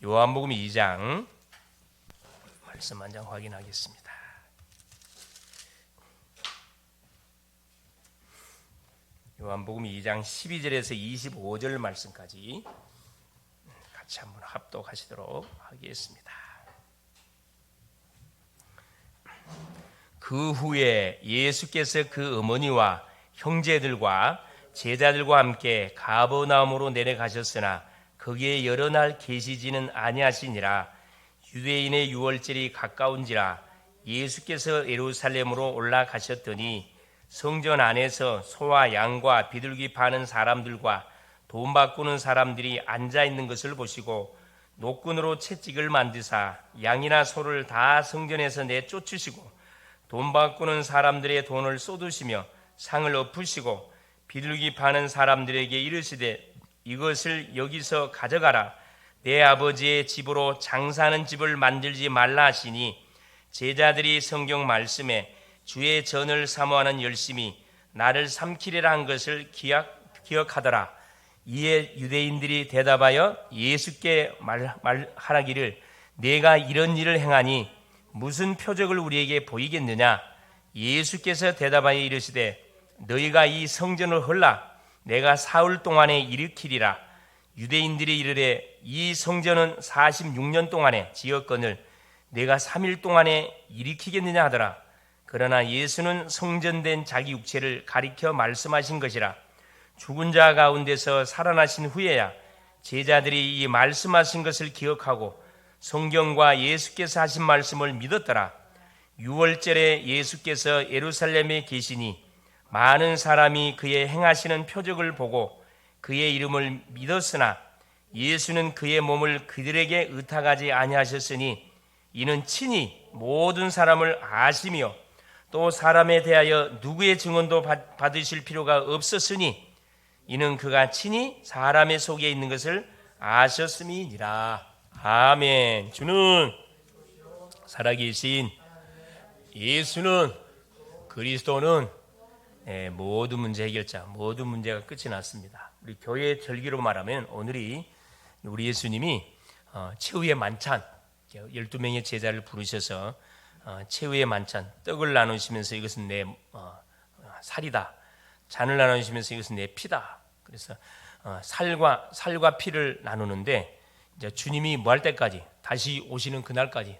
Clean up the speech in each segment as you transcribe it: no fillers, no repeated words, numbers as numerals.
요한복음 2장 말씀 한 장 확인하겠습니다. 요한복음 2장 12절에서 25절 말씀까지 같이 한번 합독하시도록 하겠습니다. 그 후에 예수께서 그 어머니와 형제들과 제자들과 함께 가버나움으로 내려가셨으나 거기에 여러 날 계시지는 아니하시니라. 유대인의 유월절이 가까운지라 예수께서 예루살렘으로 올라가셨더니 성전 안에서 소와 양과 비둘기 파는 사람들과 돈 바꾸는 사람들이 앉아 있는 것을 보시고 노끈으로 채찍을 만드사 양이나 소를 다 성전에서 내쫓으시고 돈 바꾸는 사람들의 돈을 쏟으시며 상을 엎으시고 비둘기 파는 사람들에게 이르시되 이것을 여기서 가져가라. 내 아버지의 집으로 장사하는 집을 만들지 말라 하시니 제자들이 성경 말씀에 주의 전을 사모하는 열심이 나를 삼키리라 한 것을 기억하더라. 이에 유대인들이 대답하여 예수께 말하기를 내가 이런 일을 행하니 무슨 표적을 우리에게 보이겠느냐. 예수께서 대답하여 이르시되 너희가 이 성전을 헐라 내가 사흘 동안에 일으키리라. 유대인들이 이르되 이 성전은 46년 동안에 지었거늘 내가 3일 동안에 일으키겠느냐 하더라. 그러나 예수는 성전된 자기 육체를 가리켜 말씀하신 것이라. 죽은 자 가운데서 살아나신 후에야 제자들이 이 말씀하신 것을 기억하고 성경과 예수께서 하신 말씀을 믿었더라. 유월절에 예수께서 예루살렘에 계시니 많은 사람이 그의 행하시는 표적을 보고 그의 이름을 믿었으나 예수는 그의 몸을 그들에게 의탁하지 아니하셨으니 이는 친히 모든 사람을 아시며 또 사람에 대하여 누구의 증언도 받으실 필요가 없었으니 이는 그가 친히 사람의 속에 있는 것을 아셨음이니라. 아멘. 주는 살아계신 예수는 그리스도는 모든 문제 해결자, 모든 문제가 끝이 났습니다. 우리 교회 절기로 말하면 오늘이 우리 예수님이 최후의 만찬 12명의 제자를 부르셔서 최후의 만찬 떡을 나누시면서 이것은 내 살이다. 잔을 나누시면서 이것은 내 피다. 그래서 살과 피를 나누는데 이제 주님이 뭐 할 때까지 다시 오시는 그날까지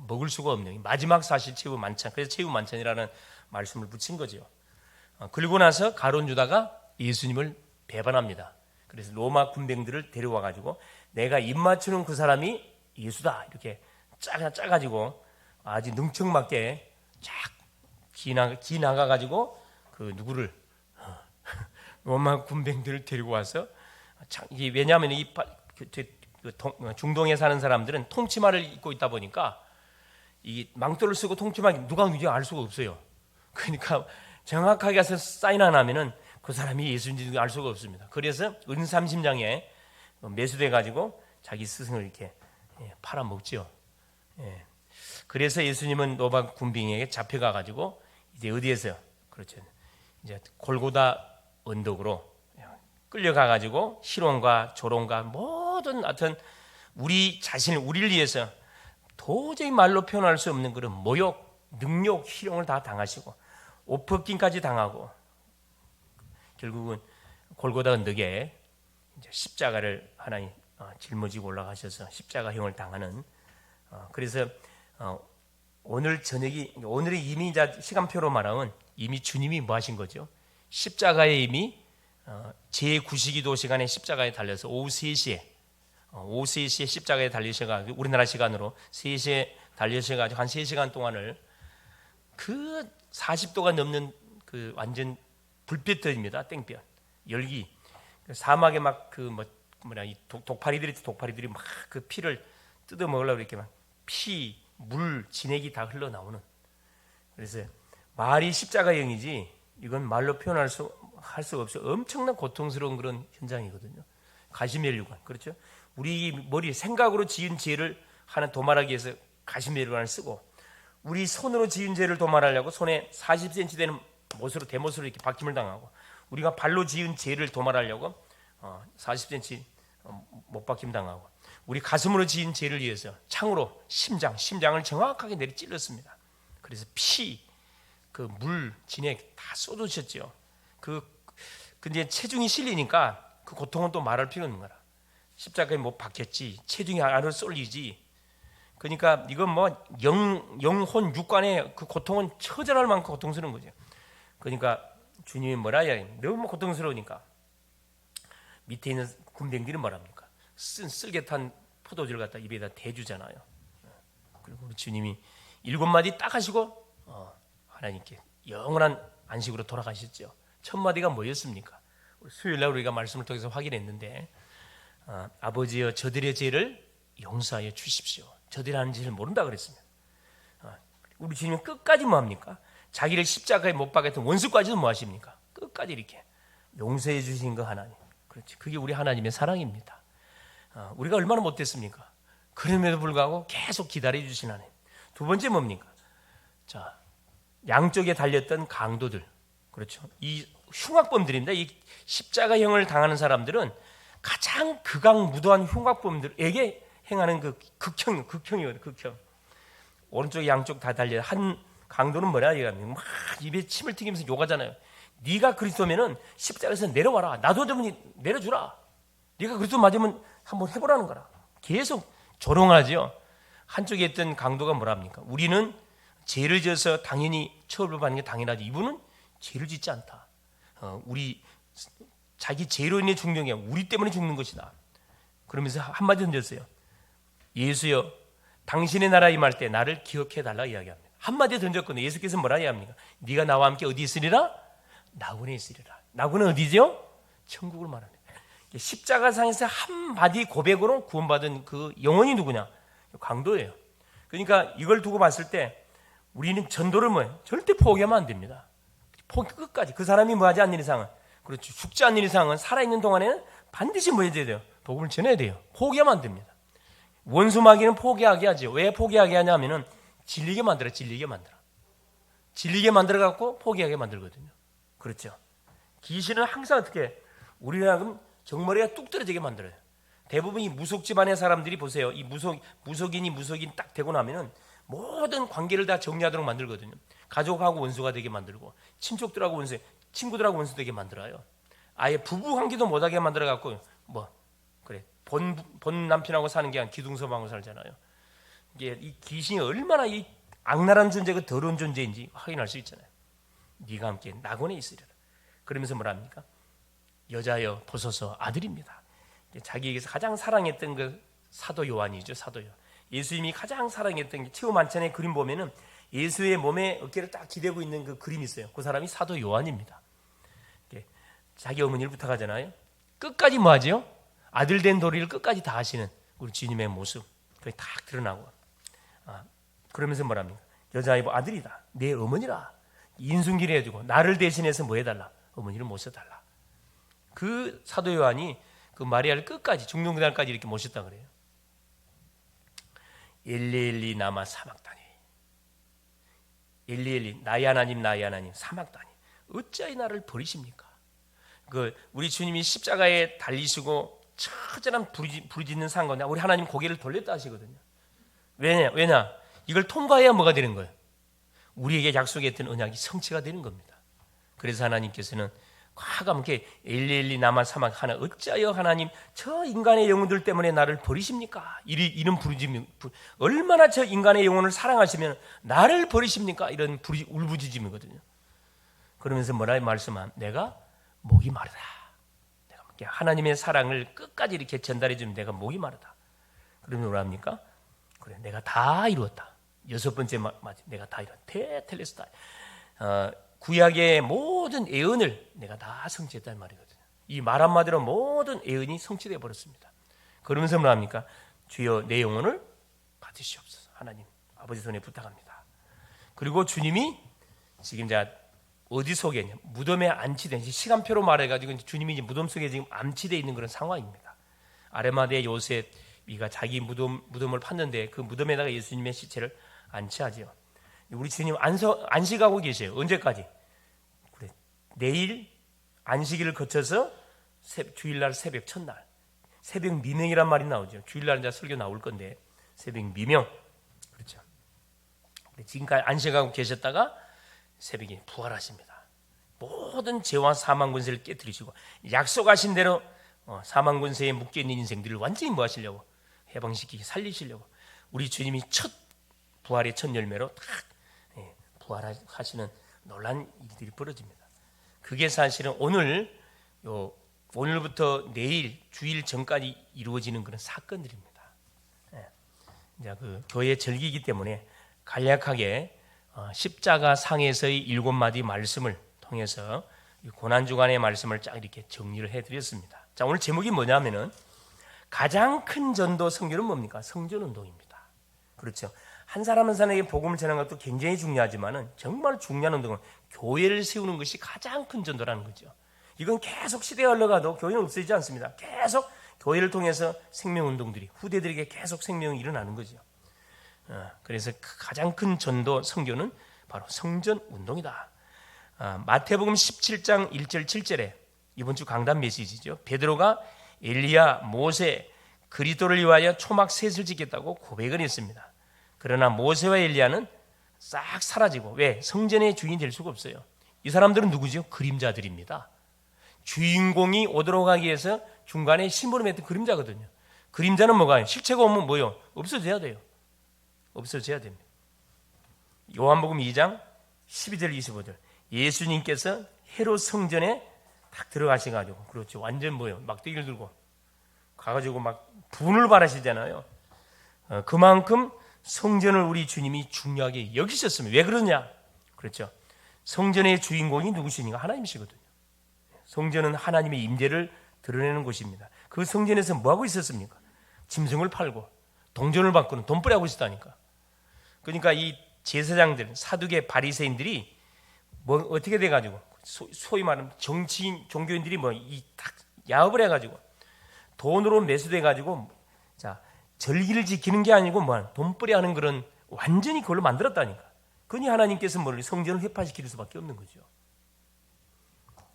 먹을 수가 없는 마지막 사실 최후 만찬. 그래서 최후 만찬이라는 말씀을 붙인 거죠. 그리고 나서 가룟 유다가 예수님을 배반합니다. 그래서 로마 군병들을 데려와 가지고 내가 입 맞추는 그 사람이 예수다 이렇게 짜가지고 아주 능청맞게 쫙 기나가 가지고 그 누구를 로마 군병들을 데리고 와서 이게 왜냐하면 이 중동에 사는 사람들은 통치마를 입고 있다 보니까 이 망토를 쓰고 통치마 누가 누군지 알 수가 없어요. 그러니까 정확하게 해서 사인 안 하면은 그 사람이 예수인지 알 수가 없습니다. 그래서 은삼심장에 매수돼 가지고 자기 스승을 이렇게 팔아먹지요. 그래서 예수님은 로마 군兵에게 잡혀가 가지고 이제 어디에서 그렇죠. 이제 골고다 언덕으로 끌려가 가지고 희롱과 조롱과 모든 하여튼 우리를 위해서 도저히 말로 표현할 수 없는 그런 모욕, 능욕, 희롱을 다 당하시고 옷 벗김까지 당하고 결국은 골고다 언덕에 이제 십자가를 하나님 짊어지고 올라가셔서 십자가형을 당하는 그래서 오늘 저녁이 오늘의 이미 시간표로 말하면 이미 주님이 뭐 하신 거죠? 십자가에 이미 제9시기도 시간에 십자가에 달려서 오후 3시에 십자가에 달리셔가지고 우리나라 시간으로 3시에 달리셔가지고 한 3시간 동안을 그 40도가 넘는 그 완전 불볕입니다. 땡볕 열기 사막에 막 그 독파리들이 막 그 피를 뜯어 먹으려고 이렇게 막 피, 물, 진액이 다 흘러나오는 그래서 말이 십자가형이지 이건 말로 표현할 수 없어 엄청난 고통스러운 그런 현장이거든요. 가시멜류관 그렇죠? 우리 머리 생각으로 지은 죄를 하는 도말하기 위해서 가시멜류관을 쓰고 우리 손으로 지은 죄를 도말하려고 손에 40cm 되는 대못으로 이렇게 박힘을 당하고 우리가 발로 지은 죄를 도말하려고 40cm 못 박힘 당하고 우리 가슴으로 지은 죄를 위해서 창으로 심장을 정확하게 내리 찔렀습니다. 그래서 피, 그 물, 진액 다 쏟으셨죠. 근데 체중이 실리니까 그 고통은 또 말할 필요 없는 거라. 십자가에 못 박혔지, 체중이 안으로 쏠리지. 그러니까 이건 뭐 영혼 육관의 그 고통은 처절할 만큼 고통스러운 거죠. 그러니까 주님이 뭐라 해야 너무 고통스러우니까 밑에 있는 군병들이 뭐랍니까? 쓸개탄 포도주를 갖다 입에다 대주잖아요. 그리고 우리 주님이 7마디 딱 하시고 하나님께 영원한 안식으로 돌아가셨죠. 첫 마디가 뭐였습니까? 수요일날 우리가 말씀을 통해서 확인했는데 아버지여 저들의 죄를 용서하여 주십시오. 저들이 하는 죄를 모른다 그랬습니다. 우리 주님은 끝까지 뭐합니까? 자기를 십자가에 못 박았던 원수까지도 뭐 하십니까? 끝까지 이렇게 용서해 주신 거 하나님. 그렇지. 그게 우리 하나님의 사랑입니다. 우리가 얼마나 못됐습니까? 그럼에도 불구하고 계속 기다려 주신 하나님. 두 번째 뭡니까? 자, 양쪽에 달렸던 강도들. 그렇죠. 이 흉악범들입니다. 이 십자가형을 당하는 사람들은 가장 극악무도한 흉악범들에게 행하는 그 극형이거든요. 극형. 오른쪽 양쪽 다 달려. 한 강도는 뭐라 얘기합니까? 막 입에 침을 튀기면서 욕하잖아요. 네가 그리스도면은 십자가에서 내려와라. 나도 좀 내려주라. 네가 그리스도 맞으면 한번 해보라는 거라. 계속 조롱하죠. 한쪽에 있던 강도가 뭐랍니까? 우리는 죄를 지어서 당연히 처벌받는 게 당연하지. 이분은 죄를 짓지 않다. 우리 자기 죄로 인해 죽는 게 우리 때문에 죽는 것이다. 그러면서 한마디 던졌어요. 예수여, 당신의 나라 임할 때 나를 기억해 달라 이야기합니다. 한마디 던졌거든요. 예수께서 뭐라 이야기합니까? 네가 나와 함께 어디 있으리라? 낙원에 있으리라. 낙원은 어디죠? 천국을 말합니다. 십자가상에서 한마디 고백으로 구원받은 그 영혼이 누구냐? 강도예요. 그러니까 이걸 두고 봤을 때 우리는 전도를 뭐예요? 절대 포기하면 안 됩니다. 포기 끝까지. 그 사람이 뭐하지 않는 이상은, 그렇죠, 죽지 않는 이상은 살아있는 동안에는 반드시 뭐 해야 돼요? 복음을 전해야 돼요. 포기하면 안 됩니다. 원수 마귀는 포기하게 하죠. 왜 포기하게 하냐면은 질리게 만들어. 질리게 만들어갖고 포기하게 만들거든요. 그렇죠. 귀신은 항상 어떻게 우리랑 정머리가 뚝 떨어지게 만들어요. 대부분 이 무속 집안의 사람들이 보세요. 이 무속인이 딱 되고 나면은 모든 관계를 다 정리하도록 만들거든요. 가족하고 원수가 되게 만들고, 친척들하고 원수, 친구들하고 원수 되게 만들어요. 아예 부부 관계도 못하게 만들어갖고 그래 본 남편하고 사는 게 아니라 기둥서방하고 살잖아요. 이게 이 귀신이 얼마나 이 악랄한 존재가 더러운 존재인지 확인할 수 있잖아요. 네가 함께 낙원에 있으리라. 그러면서 뭐랍니까? 여자여 보소서 아들입니다. 자기에게서 가장 사랑했던 그 사도 요한이죠. 사도 요한. 예수님이 가장 사랑했던 게 최후 만찬의 그림 보면은 예수의 몸에 어깨를 딱 기대고 있는 그 그림이 있어요. 그 사람이 사도 요한입니다. 자기 어머니를 부탁하잖아요. 끝까지 뭐 하죠? 아들 된 도리를 끝까지 다 하시는 우리 주님의 모습. 그게 딱 드러나고. 그러면서 뭐랍니까? 여자의 아들이다. 내 어머니라. 인순기를 해주고 나를 대신해서 뭐 해달라? 어머니를 모셔달라. 그 사도 요한이 그 마리아를 끝까지 죽는 그날까지 이렇게 모셨다 그래요. 엘리엘리 나마 사막다니. 엘리엘리 나의 하나님 나의 하나님 사막다니. 어찌하여 나를 버리십니까? 우리 주님이 십자가에 달리시고 처절한 부르짖는 상관에 우리 하나님 고개를 돌렸다 하시거든요. 왜냐? 이걸 통과해야 뭐가 되는 거예요? 우리에게 약속했던 언약이 성취가 되는 겁니다. 그래서 하나님께서는 과감하게 엘리엘리 나마 사막 하나 어찌하여 하나님 저 인간의 영혼들 때문에 나를 버리십니까? 이런 부르짖음, 얼마나 저 인간의 영혼을 사랑하시면 나를 버리십니까? 이런 울부짖음이거든요. 그러면서 뭐라 말씀함? 내가 목이 마르다. 내가 하나님의 사랑을 끝까지 이렇게 전달해 주면 내가 목이 마르다. 그러면 뭐라 합니까? 그래, 내가 다 이루었다. 6번째 맞지? 내가 다 이루었다. 테텔레스타. 구약의 모든 예언을 내가 다 성취했다는 말이거든요. 이 말 한마디로 모든 예언이 성취되어 버렸습니다. 그러면서 뭐합니까? 주여 내 영혼을 받으시옵소서. 하나님 아버지 손에 부탁합니다. 그리고 주님이 지금 어디 속에 무덤에 안치된 시간표로 말해가지고 주님이 이제 무덤 속에 지금 안치되어 있는 그런 상황입니다. 아레마대 요셉이가 자기 무덤을 팠는데 그 무덤에다가 예수님의 시체를 안치하죠. 우리 주님 안식하고 계세요. 언제까지? 그래, 내일 안식일을 거쳐서 주일날 새벽 첫날 새벽 미명이란 말이 나오죠. 주일날 이제 설교 나올 건데 새벽 미명. 그렇죠. 지금까지 안식하고 계셨다가 새벽에 부활하십니다. 모든 죄와 사망 권세를 깨뜨리시고 약속하신 대로 사망 권세에 묶여있는 인생들을 완전히 뭐 하시려고? 해방시키고 살리시려고 우리 주님이 첫 부활의 첫 열매로 딱 부활하시는 놀란 일들이 벌어집니다. 그게 사실은 오늘부터 내일 주일 전까지 이루어지는 그런 사건들입니다. 이제 그 교회 절기이기 때문에 간략하게 십자가 상에서의 7마디 말씀을 통해서 고난주간의 말씀을 쫙 이렇게 정리를 해드렸습니다. 자, 오늘 제목이 뭐냐면은 가장 큰 전도 성교는 뭡니까? 성전운동입니다. 그렇죠. 한 사람 한 사람에게 복음을 전하는 것도 굉장히 중요하지만은 정말 중요한 운동은 교회를 세우는 것이 가장 큰 전도라는 거죠. 이건 계속 시대가 흘러가도 교회는 없어지지 않습니다. 계속 교회를 통해서 생명운동들이 후대들에게 계속 생명이 일어나는 거죠. 그래서 가장 큰 전도 성교는 바로 성전운동이다. 마태복음 17장 1절 7절에 이번 주 강단 메시지죠. 베드로가 엘리야, 모세, 그리스도를 위하여 초막 셋을 짓겠다고 고백을 했습니다. 그러나 모세와 엘리야는 싹 사라지고 왜? 성전의 주인이 될 수가 없어요. 이 사람들은 누구죠? 그림자들입니다. 주인공이 오도록 하기 위해서 중간에 심부름했던 그림자거든요. 그림자는 뭐가요? 실체가 오면 뭐요? 없어져야 돼요. 없어져야 됩니다. 요한복음 2장 12절 25절 예수님께서 헤롯 성전에 딱 들어가셔가지고 그렇죠. 완전 뭐요? 막대기를 들고 가가지고 막 분을 발하시잖아요. 그만큼 성전을 우리 주님이 중요하게 여기셨습니다. 왜 그러냐? 그렇죠. 성전의 주인공이 누구시니까? 하나님이시거든요. 성전은 하나님의 임재를 드러내는 곳입니다. 그 성전에서 뭐하고 있었습니까? 짐승을 팔고 동전을 받고는 돈벌이 하고 있었다니까. 그러니까 이 제사장들, 사두개 바리새인들이 뭐 어떻게 돼가지고 소위 말하면 정치인, 종교인들이 뭐 이 딱 야업을 해가지고 돈으로 매수돼가지고 자 절기를 지키는 게 아니고 뭐 돈벌이 하는 그런 완전히 그걸로 만들었다니까. 그니 하나님께서 뭘 성전을 회파시킬 수밖에 없는 거죠.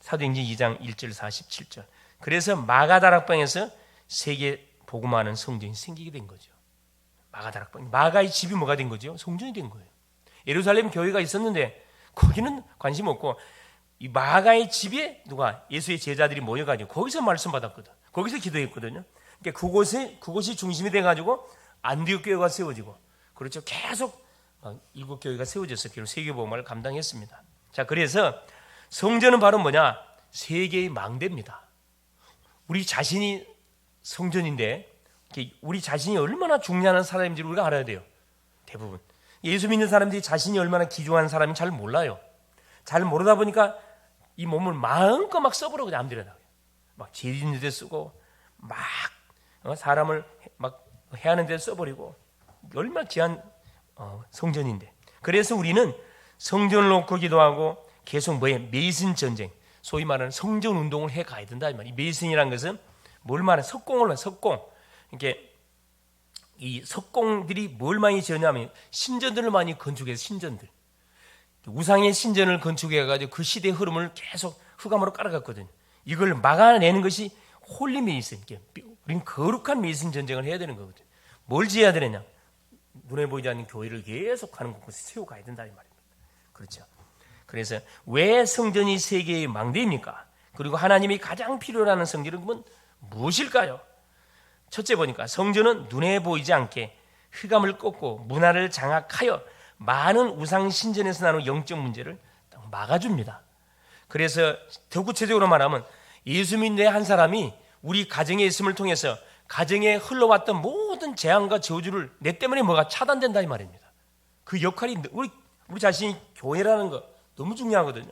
사도행전 2장 1절 47절. 그래서 마가다락방에서 세계 복음하는 성전이 생기게 된 거죠. 마가다락방. 마가의 집이 뭐가 된 거죠? 성전이 된 거예요. 예루살렘 교회가 있었는데 거기는 관심 없고 이 마가의 집에 누가 예수의 제자들이 모여가지고 거기서 말씀 받았거든. 거기서 기도했거든요. 그러니까 그곳이 중심이 돼가지고 안디옥 교회가 세워지고 그렇죠. 계속 7교회가 세워졌어요. 결국 세계복음화를 감당했습니다. 자, 그래서 성전은 바로 뭐냐? 세계의 망대입니다. 우리 자신이 성전인데 우리 자신이 얼마나 중요한 사람인지를 우리가 알아야 돼요. 대부분 예수 믿는 사람들이 자신이 얼마나 귀중한 사람인지 잘 몰라요. 잘 모르다 보니까 이 몸을 마음껏 막 써보려고 남들어요. 막 죄짓는 데 쓰고 막 사람을 막 해하는 데 써버리고 얼마나 귀한 성전인데. 그래서 우리는 성전을 놓고 기도하고 계속 메이슨 전쟁, 소위 말하는 성전 운동을 해 가야 된다 이 말이에요. 메이슨이라는 것은 뭘 말해? 석공을 석공. 이렇게 이 석공들이 뭘 많이 지었냐면 신전들을 많이 건축해서 신전들. 우상의 신전을 건축해가지고 그 시대의 흐름을 계속 흑암으로 깔아갔거든요. 이걸 막아내는 것이 홀리 메이슨. 우리는 거룩한 메이슨 전쟁을 해야 되는 거거든요. 뭘 지어야 되느냐? 눈에 보이지 않는 교회를 계속 가는 곳에 세워가야 된다 이 말입니다. 그렇죠. 그래서 왜 성전이 세계의 망대입니까? 그리고 하나님이 가장 필요로 하는 성전은 무엇일까요? 첫째 보니까 성전은 눈에 보이지 않게 흑암을 꺾고 문화를 장악하여 많은 우상 신전에서 나오는 영적 문제를 막아줍니다. 그래서 더 구체적으로 말하면 예수 믿는 한 사람이 우리 가정에 있음을 통해서 가정에 흘러왔던 모든 재앙과 저주를 내 때문에 뭐가 차단된다 이 말입니다. 그 역할이 우리 자신이 교회라는 거 너무 중요하거든요.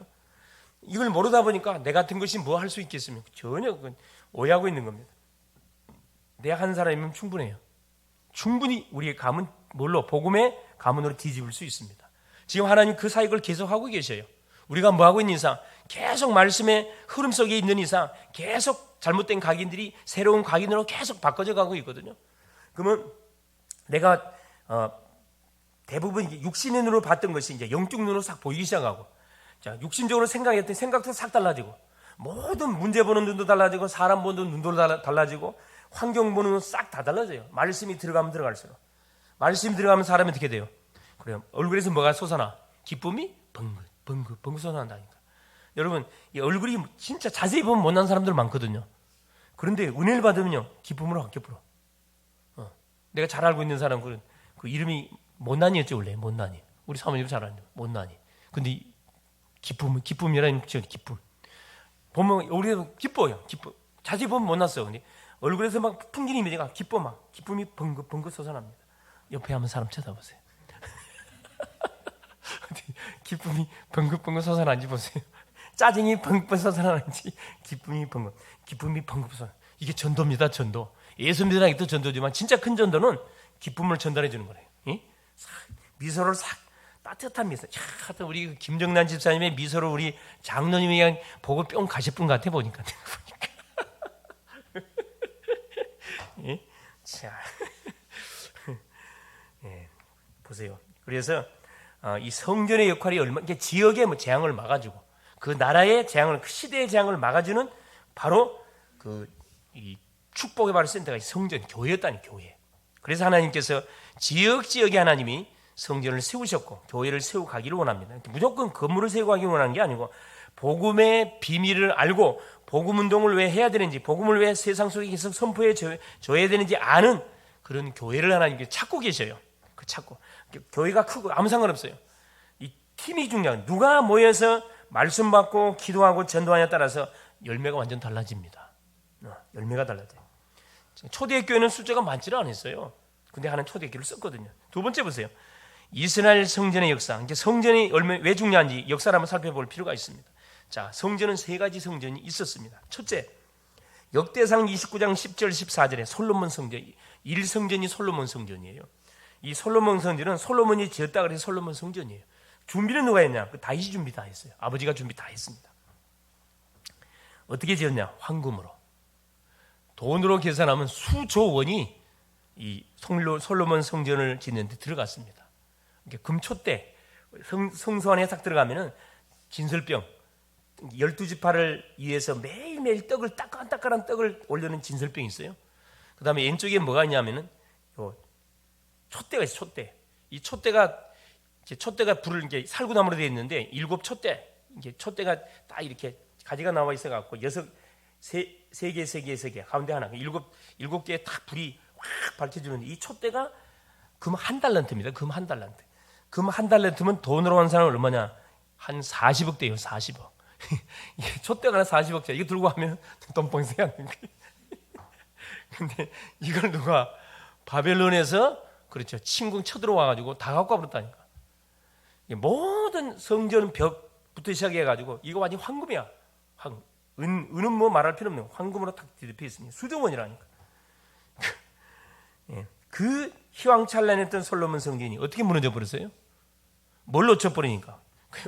이걸 모르다 보니까 내 같은 것이 뭐 할 수 있겠습니까? 전혀 오해하고 있는 겁니다. 내 한 사람이면 충분해요. 충분히 우리의 가문 뭘로 복음의 가문으로 뒤집을 수 있습니다. 지금 하나님 그 사역을 계속하고 계셔요. 우리가 뭐하고 있는 이상 계속 말씀의 흐름 속에 있는 이상 계속 잘못된 각인들이 새로운 각인으로 계속 바꿔져 가고 있거든요. 그러면 내가 대부분 육신의 눈으로 봤던 것이 이제 영적 눈으로 싹 보이기 시작하고 자, 육신적으로 생각했던 생각도 싹 달라지고 모든 문제 보는 눈도 달라지고 사람 보는 눈도 달라지고 환경 보는 건 싹 다 달라져요. 말씀이 들어가면 들어갈수록. 말씀이 들어가면 사람이 어떻게 돼요? 그래요. 얼굴에서 뭐가 솟아나? 기쁨이 벙긋 솟아난다니까. 여러분, 이 얼굴이 진짜 자세히 보면 못난 사람들 많거든요. 그런데 은혜를 받으면요, 기쁨으로 확 겹불어. 내가 잘 알고 있는 사람, 그 이름이 못난이였죠, 원래. 못난이. 우리 사모님 잘 아는 못난이. 근데 기쁨이라는 기쁨. 보면 우리가 기뻐요. 자세히 보면 못났어요. 근데 얼굴에서 막 풍기는 이미지가 기쁨이 벙긋 솟아납니다. 옆에 한번 사람 쳐다보세요. 기쁨이 벙긋 솟아나는지 보세요. 짜증이 벙긋 솟아나는지 기쁨이 벙긋 솟아나. 이게 전도입니다. 전도. 예수 믿으라는 게 또 전도지만 진짜 큰 전도는 기쁨을 전달해 주는 거래요. 미소를 싹 따뜻한 미소. 하여튼 우리 김정란 집사님의 미소를 우리 장로님이 그냥 보고 뿅 가실 분 같아 보니까. 자, 보세요. 그래서 이 성전의 역할이 이게 지역의 재앙을 막아주고 그 나라의 재앙을, 그 시대의 재앙을 막아주는 바로 이 축복의 바로 센터가 성전, 교회였다니, 교회. 그래서 하나님께서 지역에 하나님이 성전을 세우셨고 교회를 세우고 가기를 원합니다. 무조건 건물을 세우고 가기를 원하는 게 아니고 복음의 비밀을 알고 복음 운동을 왜 해야 되는지, 복음을 왜 세상 속에 계속 선포해 줘야 되는지 아는 그런 교회를 하나님께 찾고 계셔요. 찾고 교회가 크고 아무 상관없어요. 이 팀이 중요한, 누가 모여서 말씀 받고 기도하고 전도하냐에 따라서 열매가 완전 달라집니다. 열매가 달라져요. 초대교회는 숫자가 많지는 않았어요. 근데 하나님 초대교회를 썼거든요. 두 번째 보세요. 이스라엘 성전의 역사. 이제 성전이 왜 중요한지 역사를 한번 살펴볼 필요가 있습니다. 자, 성전은 세 가지 성전이 있었습니다. 첫째, 역대상 29장 10절 14절에 솔로몬 성전, 1성전이 솔로몬 성전이에요. 이 솔로몬 성전은 솔로몬이 지었다 그래서 솔로몬 성전이에요. 준비는 누가 했냐? 다윗이 준비 다 했어요. 아버지가 준비 다 했습니다. 어떻게 지었냐? 황금으로. 돈으로 계산하면 수조 원이 이 솔로몬 성전을 짓는 데 들어갔습니다. 금초대, 성소 안에 딱 들어가면은 진설병, 12지파를 위해서 매일매일 떡을, 따끈따끈한 떡을 올려놓은 진설병이 있어요. 그 다음에 왼쪽에 뭐가 있냐면은 촛대가 있어요, 촛대. 이 촛대가 불을 이제 살구나무로 되어 있는데, 7촛대, 이게 촛대가 딱 이렇게 가지가 나와 있어갖고, 세 개, 가운데 하나, 7개에 딱 불이 확 밝혀주는데, 이 촛대가 금 1달란트입니다. 금 1달란트. 금 1달란트면 돈으로 한 사람은 얼마냐? 한 40억 대요, 40억. 촛대가 하나 40억짜리. 이거 들고 가면 돈방세 하는 거예요. 근데 이걸 누가 바벨론에서, 그렇죠, 침공 쳐들어와가지고 다 갖고 와버렸다니까. 모든 성전 벽부터 시작해가지고, 이거 완전 황금이야. 은은 뭐 말할 필요 없네요. 황금으로 탁 뒤덮여 있습니다. 수조원이라니까. 그 휘황찬란했던 솔로몬 성전이 어떻게 무너져 버렸어요? 뭘 놓쳐버리니까?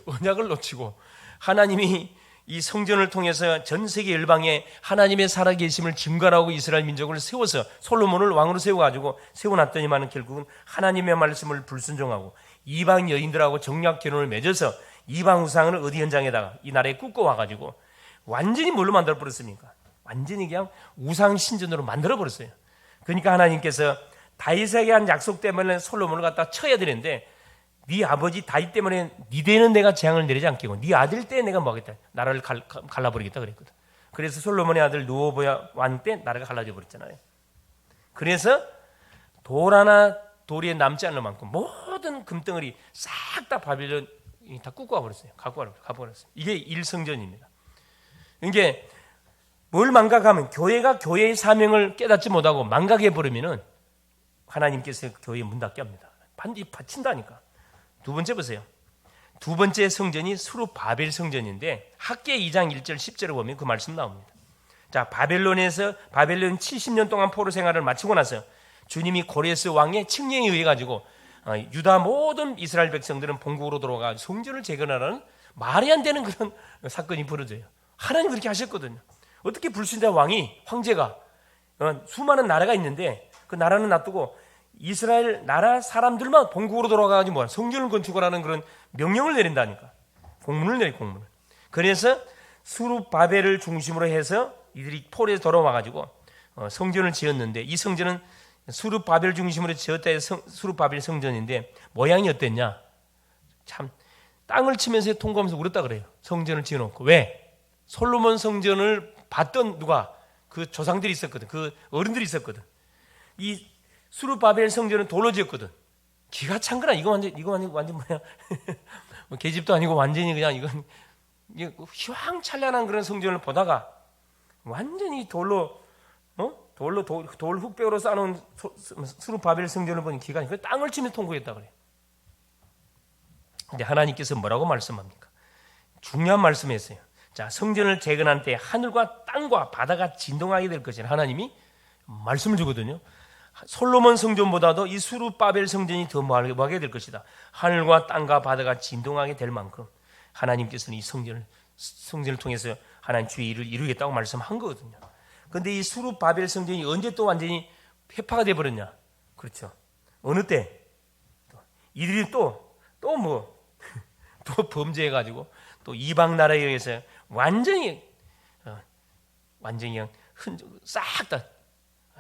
언약을 놓치고 하나님이 이 성전을 통해서 전 세계 열방에 하나님의 살아계심을 증거하고 이스라엘 민족을 세워서 솔로몬을 왕으로 세워가지고 세워놨더니만 결국은 하나님의 말씀을 불순종하고 이방 여인들하고 정략 결혼을 맺어서 이방 우상을 어디 현장에다가 이 나라에 굽고 와가지고 완전히 뭘로 만들어버렸습니까? 완전히 그냥 우상 신전으로 만들어버렸어요. 그러니까 하나님께서 다윗에게 한 약속 때문에 솔로몬을 갖다 쳐야 되는데, 네 아버지 다윗 때문에 네 대는 내가 재앙을 내리지 않겠고 네 아들 때 내가 뭐 하겠다, 나라를 갈라버리겠다 그랬거든. 그래서 솔로몬의 아들 르호보암 때 나라가 갈라져 버렸잖아요. 그래서 돌이 남지 않을 만큼 모든 금덩어리 싹 다 바벨론이 다 굽고 와버렸어요. 갖고 와버렸어요. 이게 1성전입니다. 이게 뭘 망각하면, 교회가 교회의 사명을 깨닫지 못하고 망각해버리면은 하나님께서 교회의 문 닫게 합니다. 반드시 받친다니까. 두 번째 보세요. 두 번째 성전이 수르바벨 성전인데, 학계 2장 1절 10절을 보면 그 말씀 나옵니다. 자, 바벨론 70년 동안 포로 생활을 마치고 나서 주님이 고레스 왕의 칙령에 의해 가지고 유다 모든 이스라엘 백성들은 본국으로 돌아가 성전을 재건하라는 말이 안 되는 그런 사건이 벌어져요. 하나님 그렇게 하셨거든요. 어떻게 불신자 왕이, 황제가, 수많은 나라가 있는데 그 나라는 놔두고 이스라엘 나라 사람들만 본국으로 돌아가가지고 뭐야, 성전을 건축하라는 그런 명령을 내린다니까. 공문을 내리, 공문을. 그래서 수르바벨을 중심으로 해서 이들이 포로에서 돌아와가지고 성전을 지었는데 이 성전은 수룹바벨 중심으로 지었다 해서 수룹바벨 성전인데 모양이 어땠냐? 참 땅을 치면서 통과하면서 울었다 그래요. 성전을 지어놓고. 왜? 솔로몬 성전을 봤던 누가? 그 조상들이 있었거든. 그 어른들이 있었거든. 이 수룹바벨 성전은 돌로 지었거든. 기가 찬 거라. 이거 완전 뭐야? 뭐 계집도 아니고 완전히 그냥 이건 휘황찬란한 그런 성전을 보다가 완전히 돌로 돌 흑백으로 쌓아놓은 수룹바벨 성전을 보니 기가 그 땅을 치면서 통곡했다 그래. 근데 하나님께서 뭐라고 말씀합니까? 중요한 말씀이었어요. 자, 성전을 재건한 때 하늘과 땅과 바다가 진동하게 될 것이라 하나님이 말씀을 주거든요. 솔로몬 성전보다도 이 수룹바벨 성전이 더 뭐하게 될 것이다. 하늘과 땅과 바다가 진동하게 될 만큼 하나님께서는 이 성전을 통해서 하나님 주의 일을 이루겠다고 말씀한 거거든요. 그런데 이 수룹바벨 성전이 언제 또 완전히 폐파가 돼버렸냐? 그렇죠. 어느 때? 이들이 또 범죄해가지고 또 이방 나라에 의해서 완전히 그냥 싹 다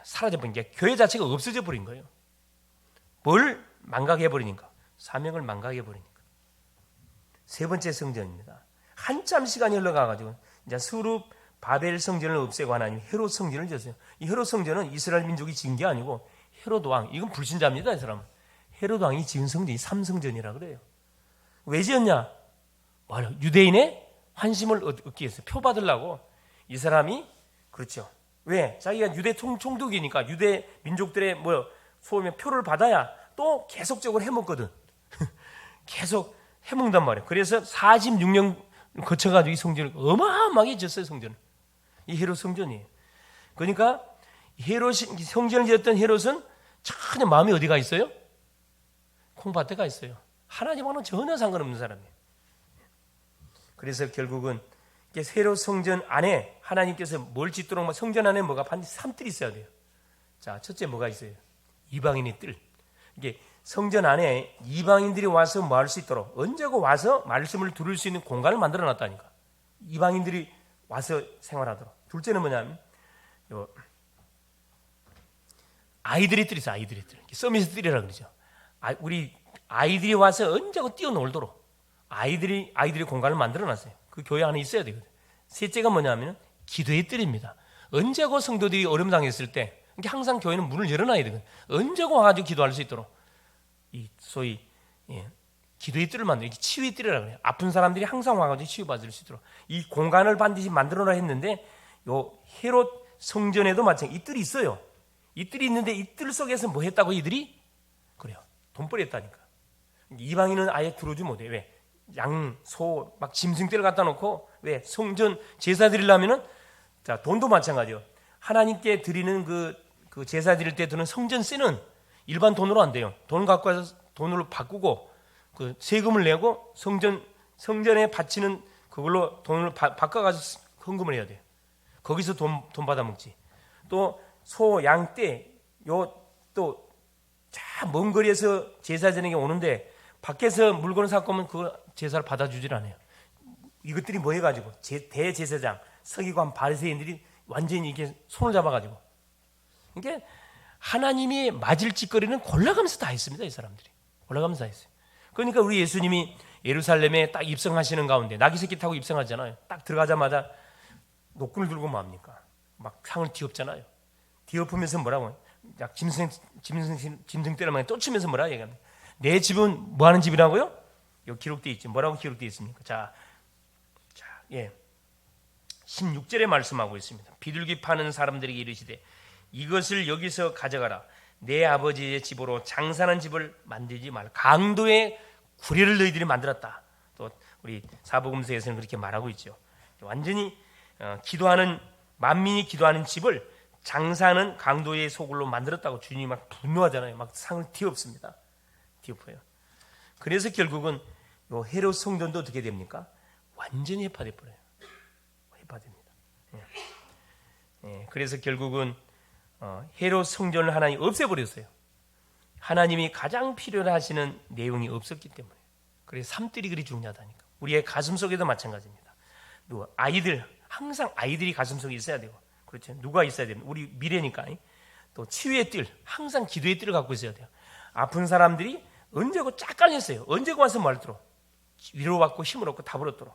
사라져버린 게 교회 자체가 없어져 버린 거예요. 뭘 망각해버리니까? 사명을 망각해버리니까. 세 번째 성전입니다. 한참 시간이 흘러가가지고 이제 수룹바벨 성전을 없애고 하나님 헤롯 성전을 지었어요. 이 헤롯 성전은 이스라엘 민족이 지은 게 아니고 헤롯 왕, 이건 불신자입니다. 이 사람은. 헤롯 왕이 지은 성전이 삼성전이라 그래요. 왜 지었냐? 유대인의 환심을 얻기 위해서 표 받으려고 이 사람이 그렇죠. 왜? 자기가 유대 총독이니까 유대 민족들의 소위 표를 받아야 또 계속적으로 해먹거든. 계속 해먹단 말이에요. 그래서 46년 거쳐가지고 이 성전을 어마어마하게 지었어요. 성전을. 이 헤롯 성전이에요. 그러니까 성전을 지었던 헤롯은 전혀 마음이 어디가 있어요? 콩밭에 가 있어요. 하나님과는 전혀 상관없는 사람이에요. 그래서 결국은 헤롯 성전 안에 하나님께서 뭘 짓도록 성전 안에 뭐가 반드시 3뜰이 있어야 돼요. 자, 첫째 뭐가 있어요? 이방인의 뜰. 이게 성전 안에 이방인들이 와서 뭐 할 수 있도록 언제고 와서 말씀을 들을 수 있는 공간을 만들어 놨다니까. 이방인들이 와서 생활하도록. 둘째는 뭐냐면 아이들의 뜰이 있어요. 아이들의 뜰. 서밋 뜰이라 그러죠. 우리 아이들이 와서 언제고 뛰어놀도록 아이들의 공간을 만들어 놨어요. 그 교회 안에 있어야 되거든요. 셋째가 뭐냐면 기도의 뜰입니다. 언제고 성도들이 어려움 당했을 때 항상 교회는 문을 열어놔야 되거든요. 언제고 와가지고 기도할 수 있도록 이 소위 기도의 뜰을 만들어 치유의 뜰이라고 그래요. 아픈 사람들이 항상 와가지고 치유받을 수 있도록 이 공간을 반드시 만들어놔야 했는데 요 헤롯 성전에도 마찬가지 이 뜰이 있어요. 이 뜰이 있는데 이 뜰 속에서 뭐 했다고 이들이? 그래요. 돈벌이 했다니까. 이방인은 아예 들어오지 못해. 왜? 양, 소, 막 짐승떼를 갖다 놓고 왜? 성전 제사 드리려면은 자, 돈도 마찬가지요. 하나님께 드리는 그 제사 드릴 때 드는 성전세는 일반 돈으로 안 돼요. 돈 갖고 와서 돈으로 바꾸고 그 세금을 내고 성전에 바치는 그걸로 돈을 바꿔가지고 헌금을 해야 돼요. 거기서 돈 받아 먹지. 또 소, 양, 떼, 또 자, 먼 거리에서 제사 드리는 게 오는데 밖에서 물건을 사고 오면 그 제사를 받아주질 않아요. 이것들이 뭐 해가지고 대제사장, 서기관, 바리새인들이 완전히 이게 손을 잡아가지고 이게 하나님이 맞을 짓거리는 골라가면서 다 했습니다. 이 사람들이 골라가면서 다 했어요. 그러니까 우리 예수님이 예루살렘에 딱 입성하시는 가운데 나귀새끼 타고 입성하잖아요. 딱 들어가자마자 노끈을 들고 뭡니까? 막 상을 뒤엎잖아요. 뒤엎으면서 뭐라고? 약 짐승 때를 쫓으면서 뭐라 얘기합니까? 내 집은 뭐 하는 집이라고요? 여기 기록되어 있지. 뭐라고 기록되어 있습니까? 자, 16절에 말씀하고 있습니다. 비둘기 파는 사람들에게 이르시되 이것을 여기서 가져가라. 내 아버지의 집으로 장사하는 집을 만들지 말라. 강도의 구례를 너희들이 만들었다. 또 우리 사복음서에서는 그렇게 말하고 있죠. 완전히 기도하는 만민이 기도하는 집을 장사하는 강도의 소굴로 만들었다고 주님이 막 분노하잖아요. 막 상을 뒤엎습니다. 뒤엎어요. 그래서 결국은 요 헤롯 성전도 어떻게 됩니까? 완전히 해파돼 버려요. 해파됩니다. 그래서 결국은 헤롯 성전을 하나님 없애버렸어요. 하나님이 가장 필요로 하시는 내용이 없었기 때문에. 그래서 삼뜰이 그리 중요하다니까. 우리의 가슴 속에도 마찬가지입니다. 아이들 항상 아이들이 가슴 속에 있어야 되고, 그렇죠. 누가 있어야 됩니다. 우리 미래니까. 또 치유의 뜰, 항상 기도의 뜰을 갖고 있어야 돼요. 아픈 사람들이 언제고 쫙 깔렸어요. 언제고 와서 말도록 위로받고 힘을 얻고 답을 얻도록.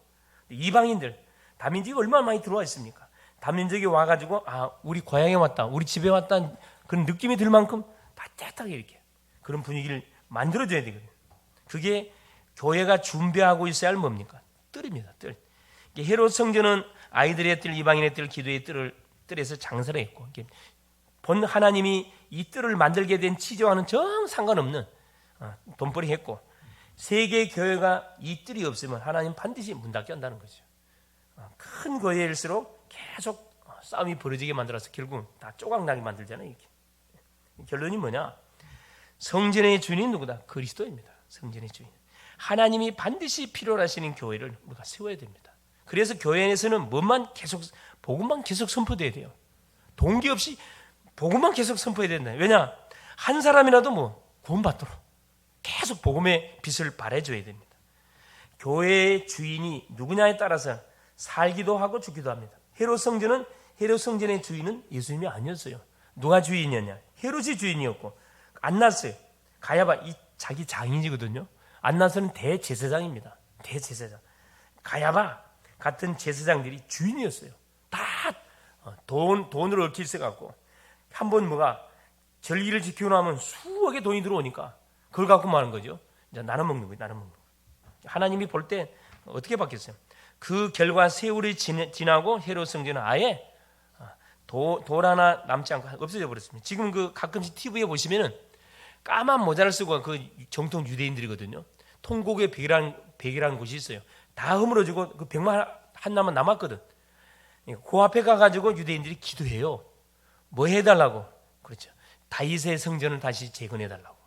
이방인들, 다민족이 얼마나 많이 들어와 있습니까? 다민족이 와가지고 우리 고향에 왔다, 우리 집에 왔다 그런 느낌이 들 만큼 따뜻하게 이렇게 그런 분위기를 만들어줘야 되거든요. 그게 교회가 준비하고 있어야 할 뭡니까? 뜰입니다. 뜰. 헤롯 성전은 아이들의 뜰, 이방인의 뜰, 기도의 뜰에서 장사를 했고, 본 하나님이 이 뜰을 만들게 된 취지와는 정 상관없는 돈벌이 했고, 세계 교회가 이 뜰이 없으면 하나님 반드시 문 닫게 한다는 거죠. 큰 교회일수록 계속 싸움이 벌어지게 만들어서 결국 다 조각나게 만들잖아요. 이렇게. 결론이 뭐냐? 성전의 주인이 누구다? 그리스도입니다. 성전의 주인. 하나님이 반드시 필요로 하시는 교회를 우리가 세워야 됩니다. 그래서 교회 안에서는 복음만 계속 선포돼야 돼요. 동기 없이 복음만 계속 선포해야 된다. 왜냐? 한 사람이라도 구원받도록 계속 복음의 빛을 발해줘야 됩니다. 교회의 주인이 누구냐에 따라서 살기도 하고 죽기도 합니다. 헤롯 성전의 주인은 예수님이 아니었어요. 누가 주인이었냐? 헤롯이 주인이었고, 안나스, 가야바, 자기 장인이거든요. 안나스는 대제사장입니다. 대제사장. 가야바 같은 제사장들이 주인이었어요. 다 돈으로 얽혀 있어갖고, 한번 절기를 지키고 나면 수억의 돈이 들어오니까 그걸 갖고 뭐 하는 거죠? 이제 나눠 먹는 거예요. 나눠 먹는 거. 하나님이 볼 때 어떻게 바뀌었어요? 그 결과 세월이 지나고 헤롯 성전은 아예 돌 하나 남지 않고 없어져 버렸습니다. 지금 가끔씩 TV에 보시면은 까만 모자를 쓰고 그 정통 유대인들이거든요. 통곡의 벽이라는 곳이 있어요. 다 허물어지고 그 벽만 하나만 남았거든. 그 앞에 가가지고 유대인들이 기도해요. 뭐 해달라고? 그렇죠. 다윗의 성전을 다시 재건해달라고.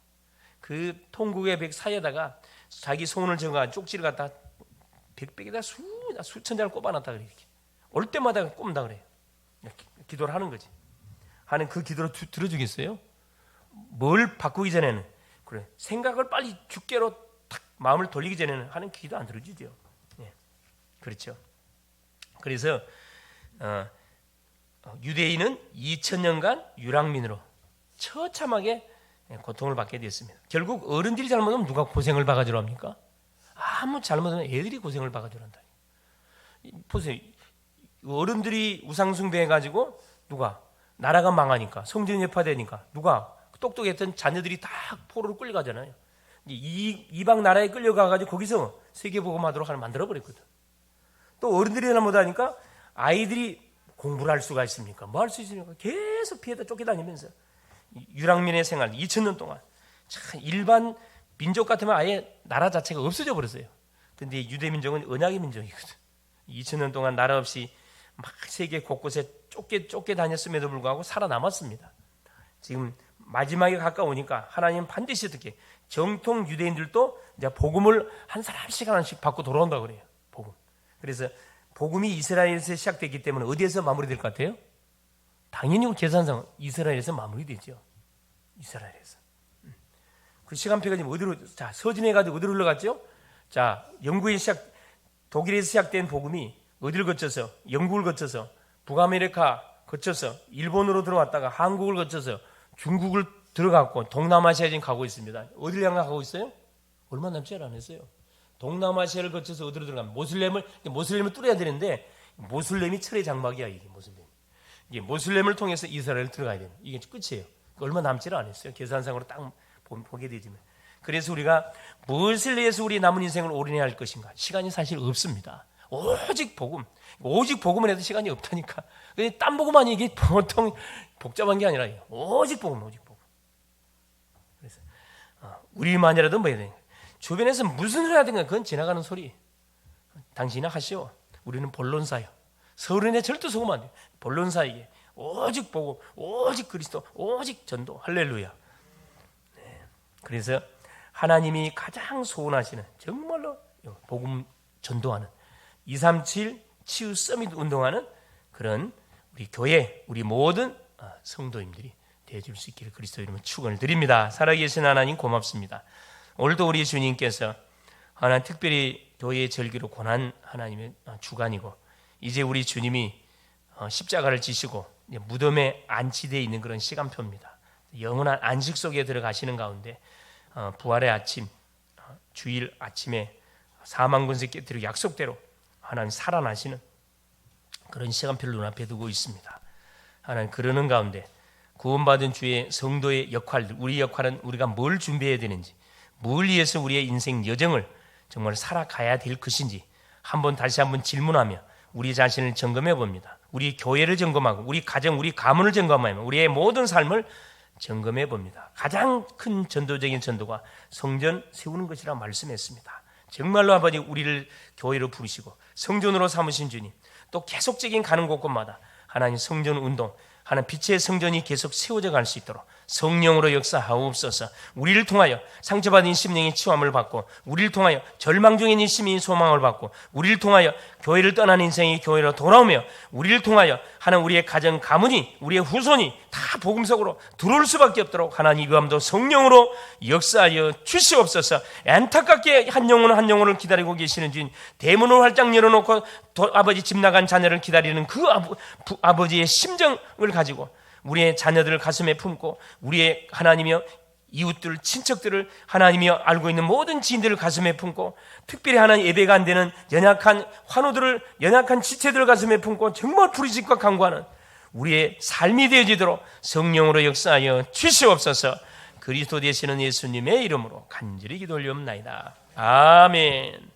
그 통곡의 벽 사이에다가 자기 소원을 적어가 쪽지를 갖다 벽에다 수천 장을 꼽아놨다 그래. 이렇게. 올 때마다 꼽는다 그래요. 기도를 하는 거지. 하는 그 기도를 들어주겠어요? 뭘 바꾸기 전에는 그래 생각을 빨리 죽게로 탁 마음을 돌리기 전에는 하는 기도 안 들어주죠. 예. 그렇죠. 그래서 유대인은 2000년간 유랑민으로 처참하게 고통을 받게 됐습니다. 결국 어른들이 잘못하면 누가 고생을 봐가지고 합니까? 아무 잘못하면 애들이 고생을 봐가지고 한다. 보세요. 어른들이 우상숭배해가지고 누가 나라가 망하니까 성전이 회파되니까 누가 똑똑했던 자녀들이 다 포로로 끌려가잖아요. 이방 나라에 끌려가가지고 거기서 세계복음하도록 하나 만들어버렸거든. 또 어른들이 잘못하니까 아이들이 공부를 할 수가 있습니까? 뭐 할 수 있습니까? 계속 피해다 쫓겨다니면서 유랑민의 생활 2000년 동안 참 일반 민족 같으면 아예 나라 자체가 없어져 버렸어요. 근데 유대민족은 언약의 민족이거든. 2000년 동안 나라 없이 막 세계 곳곳에 쫓겨 다녔음에도 불구하고 살아남았습니다. 지금 마지막에 가까우니까 하나님은 반드시 어떻게 정통 유대인들도 이제 복음을 한 사람씩 하나씩 받고 돌아온다 그래요. 복음. 그래서 복음이 이스라엘에서 시작됐기 때문에 어디에서 마무리될 것 같아요? 당연히 계산상 이스라엘에서 마무리되죠. 이스라엘에서. 그 시간표가 지금 어디로, 서진해 가지고 어디로 흘러갔죠? 독일에서 시작된 복음이 어디를 거쳐서, 영국을 거쳐서, 북아메리카 거쳐서, 일본으로 들어왔다가 한국을 거쳐서 중국을 들어갔고, 동남아시아에 지금 가고 있습니다. 어디를 향해 가고 있어요? 얼마 남지 않았어요. 동남아시아를 거쳐서 어디로 들어가면 모슬렘을 뚫어야 되는데, 모슬렘이 철의 장막이야, 이게 모슬렘. 이게 모슬렘을 통해서 이스라엘 들어가야 되는 이게 끝이에요. 얼마 남지를 않았어요. 계산상으로 딱 보게 되지만. 그래서 우리가 무엇을 위해서 우리 남은 인생을 올인해야 할 것인가? 시간이 사실 없습니다. 오직 복음을 해도 시간이 없다니까. 딴 복음만이 이게 보통 복잡한 게 아니라 오직 복음. 그래서 우리만이라도 뭐 해야 돼? 주변에서 무슨 소리 하든가 그건 지나가는 소리. 당신이나 하시오. 우리는 본론사요. 서른에 절대 속으면 안 돼요. 본론사에게 오직 복음, 오직 그리스도, 오직 전도. 할렐루야. 네. 그래서 하나님이 가장 소원하시는 정말로 복음 전도하는 237 치유 서밋 운동하는 그런 우리 교회, 우리 모든 성도님들이 되어줄 수 있기를 그리스도 이름으로 축원을 드립니다. 살아계신 하나님 고맙습니다. 오늘도 우리 주님께서 하나님 특별히 교회의 절기로 권한 하나님의 주관이고 이제 우리 주님이 십자가를 지시고 무덤에 안치되어 있는 그런 시간표입니다. 영원한 안식 속에 들어가시는 가운데 부활의 아침, 주일 아침에 사망권세 깨뜨리고 약속대로 하나님 살아나시는 그런 시간표를 눈앞에 두고 있습니다. 하나님 그러는 가운데 구원받은 주의 성도의 역할들, 우리 역할은 우리가 뭘 준비해야 되는지, 뭘 위해서 우리의 인생 여정을 정말 살아가야 될 것인지 다시 한번 질문하며 우리 자신을 점검해 봅니다. 우리 교회를 점검하고 우리 가정, 우리 가문을 점검하며 우리의 모든 삶을 점검해 봅니다. 가장 큰 전도적인 전도가 성전 세우는 것이라 말씀했습니다. 정말로 아버지 우리를 교회로 부르시고 성전으로 삼으신 주님, 또 계속적인 가는 곳곳마다 하나님 성전 운동, 하나님 빛의 성전이 계속 세워져 갈 수 있도록 성령으로 역사하옵소서. 우리를 통하여 상처받은 심령이 치유함을 받고, 우리를 통하여 절망 중인 이 시민이 소망을 받고, 우리를 통하여 교회를 떠난 인생이 교회로 돌아오며, 우리를 통하여 하나님 우리의 가정 가문이, 우리의 후손이 다 복음 속으로 들어올 수밖에 없도록 하나님 이밤도 성령으로 역사하여 주시옵소서. 안타깝게 한 영혼을 기다리고 계시는 주님, 대문을 활짝 열어놓고 아버지 집 나간 자녀를 기다리는 그 아버지의 심정을 가지고 우리의 자녀들을 가슴에 품고, 우리의 하나님이여 이웃들, 친척들을 하나님이여 알고 있는 모든 지인들을 가슴에 품고, 특별히 하나님 예배가 안 되는 연약한 환우들을, 연약한 지체들을 가슴에 품고 정말 부르짖고 간구하는 우리의 삶이 되어지도록 성령으로 역사하여 주시옵소서. 그리스도 되시는 예수님의 이름으로 간절히 기도 올리옵나이다. 아멘.